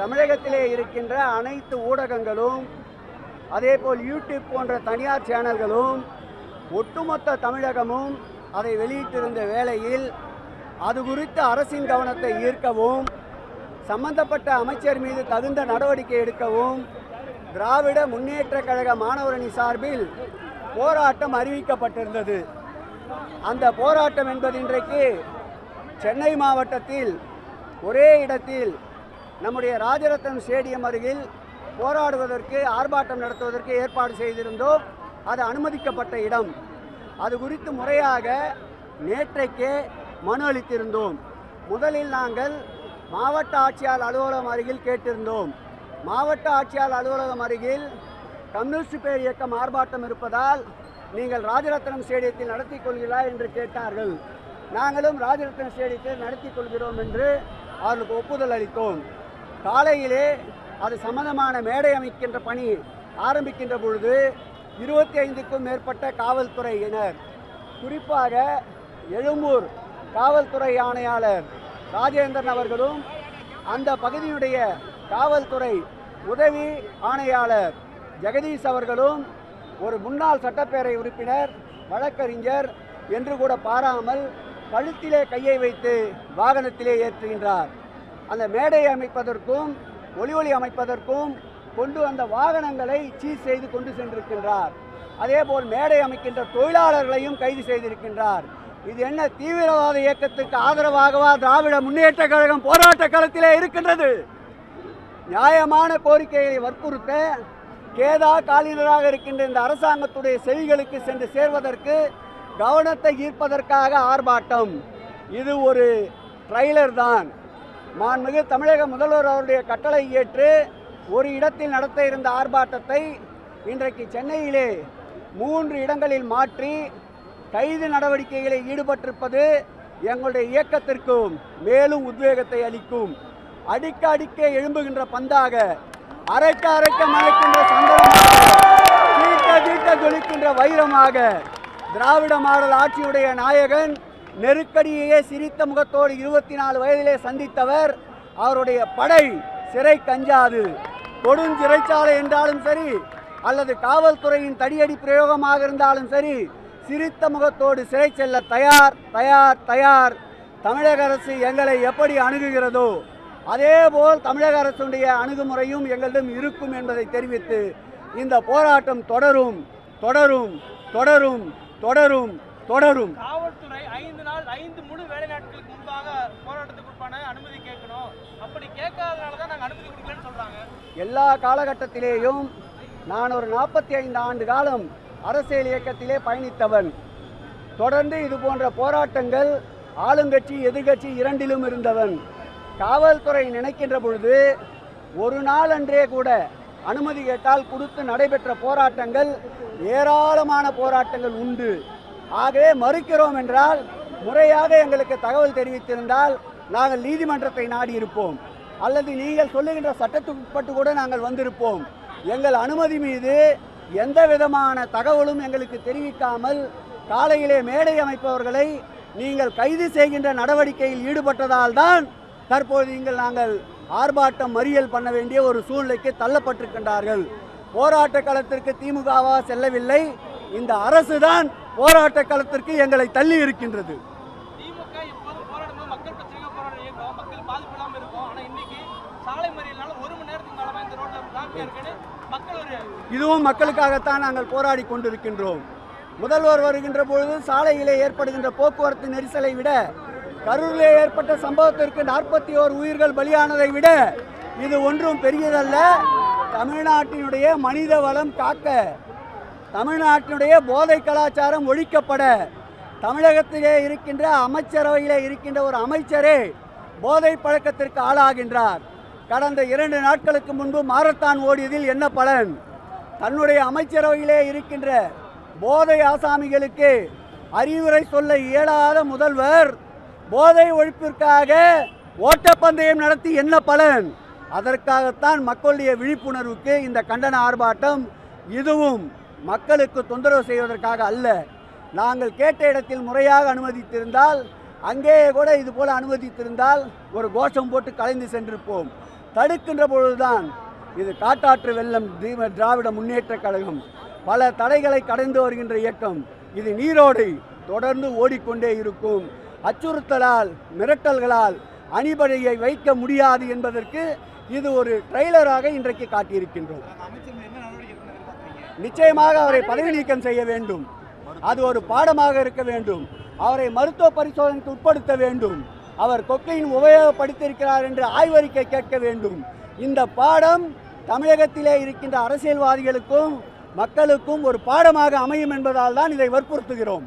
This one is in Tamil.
தமிழகத்திலே இருக்கின்ற அனைத்து ஊடகங்களும் அதேபோல் யூடியூப் போன்ற தனியார் சேனல்களும் ஒட்டுமொத்த தமிழகமும் அதை வெளியிட்டிருந்த வேளையில் அது குறித்து அரசின் கவனத்தை ஈர்க்கவும் சம்பந்தப்பட்ட அமைச்சர் மீது தகுந்த நடவடிக்கை எடுக்கவும் திராவிட முன்னேற்ற கழக மாணவரணி சார்பில் போராட்டம் அறிவிக்கப்பட்டிருந்தது. அந்த போராட்டம் என்பது இன்றைக்கு சென்னை மாவட்டத்தில் ஒரே இடத்தில் நம்முடைய ராஜரத்னம் ஸ்டேடியம் அருகில் போராடுவதற்கு ஆர்ப்பாட்டம் நடத்துவதற்கு ஏற்பாடு செய்திருந்தோம். அது அனுமதிக்கப்பட்ட இடம். அது குறித்து முறையாக நேற்றைக்கே மனு அளித்திருந்தோம். முதலில் நாங்கள் மாவட்ட ஆட்சியாளர் அலுவலகம் அருகில் கேட்டிருந்தோம். மாவட்ட ஆட்சியாளர் அலுவலகம் அருகில் கம்யூனிஸ்ட் பேர் இயக்கம் ஆர்ப்பாட்டம் இருப்பதால் நீங்கள் ராஜரத்னம் ஸ்டேடியத்தில் நடத்தி கொள்கிறீர்களா என்று கேட்டார்கள். நாங்களும் ராஜரத்னம் ஸ்டேடியத்தில் நடத்தி கொள்கிறோம் என்று அவர்களுக்கு ஒப்புதல் அளித்தோம். காலையிலே அது சம்பந்தமான மேடை அமைக்கின்ற பணி ஆரம்பிக்கின்ற பொழுது 25க்கும் மேற்பட்ட காவல்துறையினர், குறிப்பாக எழும்பூர் காவல்துறை ஆணையாளர் ராஜேந்திரன் அவர்களும் அந்த பகுதியுடைய காவல்துறை உதவி ஆணையாளர் ஜெகதீஷ் அவர்களும் ஒரு முன்னாள் சட்டப்பேரவை உறுப்பினர் வழக்கறிஞர் என்று கூட பாராமல் கழுத்திலே கையை வைத்து வாகனத்திலே ஏற்றுகின்றார். அந்த மேடையை அமைப்பதற்கும் ஒளி அமைப்பதற்கும் கொண்டு வந்த வாகனங்களை சீஸ் செய்து கொண்டு சென்றிருக்கின்றார். அதேபோல் மேடை அமைக்கின்ற தொழிலாளர்களையும் கைது செய்திருக்கின்றார். இது என்ன தீவிரவாத இயக்கத்துக்கு ஆதரவாகவா திராவிட முன்னேற்ற கழகம் போராட்ட களத்திலே இருக்கின்றது? நியாயமான கோரிக்கைகளை வற்புறுத்த கேதா காலினராக இருக்கின்ற இந்த அரசாங்கத்துடைய செவிகளுக்கு சென்று சேர்வதற்கு கவனத்தை ஈர்ப்பதற்காக ஆர்ப்பாட்டம். இது ஒரு ட்ரைலர் தான். மாண்புமிகு தமிழக முதல்வர் அவருடைய கட்டளை ஏற்று ஒரு இடத்தில் நடத்த இருந்த ஆர்ப்பாட்டத்தை இன்றைக்கு சென்னையிலே 3 இடங்களில் மாற்றி கைது நடவடிக்கைகளில் ஈடுபட்டிருப்பது எங்களுடைய இயக்கத்திற்கும் மேலும் உத்வேகத்தை அளிக்கும். அடிக்க அடிக்க எழும்புகின்ற பந்தாக, அரைக்க அரைக்க மறைக்கின்ற சந்தனமாக, தீட்ட தீட்ட ஜொலிக்கின்ற வைரமாக திராவிட மாடல் ஆட்சியுடைய நாயகன் நெருக்கடியையே சிரித்த முகத்தோடு 24 வயதிலே சந்தித்தவர். அவருடைய படை சிறை கஞ்சாது. கொடுஞ்சிறைச்சாலை என்றாலும் சரி அல்லது காவல்துறையின் தடியடி பிரயோகமாக இருந்தாலும் சரி, சிரித்த முகத்தோடு சிறை செல்ல தயார் தயார் தயார். தமிழக அரசு எங்களை எப்படி அணுகுகிறதோ அதேபோல் தமிழக அரசுடைய அணுகுமுறையும் எங்களிடம் இருக்கும் என்பதை தெரிவித்து இந்த போராட்டம் தொடரும் தொடரும் தொடரும் தொடரும் தொடரும். காவல்துறை 5 முழு வேலை நாட்களுக்கு முன்பாக போராட்டத்துக்குட்பான அனுமதி கேட்கணும். அப்படி கேட்காதனால தான் நாங்கள் அனுமதி கொடுக்கலன்னு சொல்றாங்க. எல்லா காலகட்டத்திலேயும் நான் ஒரு 45 ஆண்டு காலம் அரசியல் இயக்கத்திலே பயணித்தவன். தொடர்ந்து இது போன்ற போராட்டங்கள் ஆளுங்கட்சி எதிர்கட்சி இரண்டிலும் இருந்தவன். காவல்துறை நினைக்கின்ற பொழுது ஒரு நாள் அன்றே கூட அனுமதி கேட்டால் கொடுத்து நடைபெற்ற போராட்டங்கள் ஏராளமான போராட்டங்கள் உண்டு. ஆகவே மறுக்கிறோம் என்றால் முறையாக எங்களுக்கு தகவல் தெரிவித்திருந்தால் நாங்கள் நீதிமன்றத்தை நாடி இருப்போம், அல்லது நீங்கள் சொல்லுகின்ற சட்டத்துக்குட்பட்டு கூட நாங்கள் வந்திருப்போம். எங்கள் அனுமதி மீது எந்த விதமான தகவலும் எங்களுக்கு தெரிவிக்காமல் காலையிலே மேடை அமைப்பவர்களை நீங்கள் கைது செய்கின்ற நடவடிக்கையில் ஈடுபட்டதால் தான் தற்போது நாங்கள் ஆர்ப்பாட்டம் மறியல் பண்ண வேண்டிய ஒரு சூழ்நிலைக்கு தள்ளப்பட்டிருக்கின்றார்கள். போராட்ட களத்திற்கு திமுகவா செல்லவில்லை, இந்த அரசு தான் போராட்ட களத்திற்கு எங்களை தள்ளி இருக்கின்றது. திமுக எப்போது போராடும்போது மக்கள் பிரச்சனைகள் போராட்டம் மக்கள் பாதிப்பு இல்லாமல் இருக்கும். ஆனால் இன்னைக்கு சாலை மறியல்னால 1 மணி நேரத்துக்கு மேலே இந்த ரோட்டில் டிராஃபிக் இருக்குன்னு இதுவும் மக்களுக்காகத்தான் நாங்கள் போராடி கொண்டிருக்கின்றோம். முதல்வர் வருகின்ற பொழுது சாலையிலே ஏற்படுகின்ற போக்குவரத்து நெரிசலை விட கரூரிலே ஏற்பட்ட சம்பவத்திற்கு 41 உயிர்கள் பலியானதை விட இது ஒன்றும் பெரியதல்ல. தமிழ்நாட்டினுடைய மனித வளம் காக்க, தமிழ்நாட்டினுடைய போதை கலாச்சாரம் ஒழிக்கப்பட, தமிழகத்திலே இருக்கின்ற அமைச்சரவையிலே இருக்கின்ற ஒரு அமைச்சரே போதை பழக்கத்திற்கு ஆளாகின்றார். கடந்த 2 நாட்களுக்கு முன்பு மாரத்தான் ஓடியதில் என்ன பலன்? தன்னுடைய அமைச்சரவையிலே இருக்கின்ற போதை ஆசாமிகளுக்கு அறிவுரை சொல்ல இயலாத முதல்வர் போதை ஒழிப்பிற்காக ஓட்டப்பந்தயம் நடத்தி என்ன பலன்? அதற்காகத்தான் மக்களுடைய விழிப்புணர்வுக்கு இந்த கண்டன ஆர்ப்பாட்டம். இதுவும் மக்களுக்கு தொந்தரவு செய்வதற்காக அல்ல. நாங்கள் கேட்ட இடத்தில் முறையாக அனுமதித்திருந்தால், அங்கே கூட இது போல அனுமதித்திருந்தால் ஒரு கோஷம் போட்டு கலைந்து சென்றிருப்போம். தடுக்கின்ற பொழுதுதான் இது காட்டாற்று வெள்ளம் திராவிட முன்னேற்ற கழகம் பல தடைகளை கடந்து வருகின்ற இயக்கம். இது நீரோடை தொடர்ந்து ஓடிக்கொண்டே இருக்கும். அச்சுறுத்தலால் மிரட்டல்களால் அணிபடையை வைக்க முடியாது என்பதற்கு இது ஒரு ட்ரெய்லராக இன்றைக்கு காட்டியிருக்கின்றோம். நிச்சயமாக அவரை பதவி நீக்கம் செய்ய வேண்டும். அது ஒரு பாடமாக இருக்க வேண்டும். அவரை மருத்துவ பரிசோதனைக்கு உட்படுத்த வேண்டும். அவர் கொக்கையின் உபயோகப்படுத்தியிருக்கிறார் என்று ஆய்வறிக்கை கேட்க வேண்டும். இந்த பாடம் தமிழகத்திலே இருக்கின்ற அரசியல்வாதிகளுக்கும் மக்களுக்கும் ஒரு பாடமாக அமையும் என்பதால் தான் இதை வற்புறுத்துகிறோம்.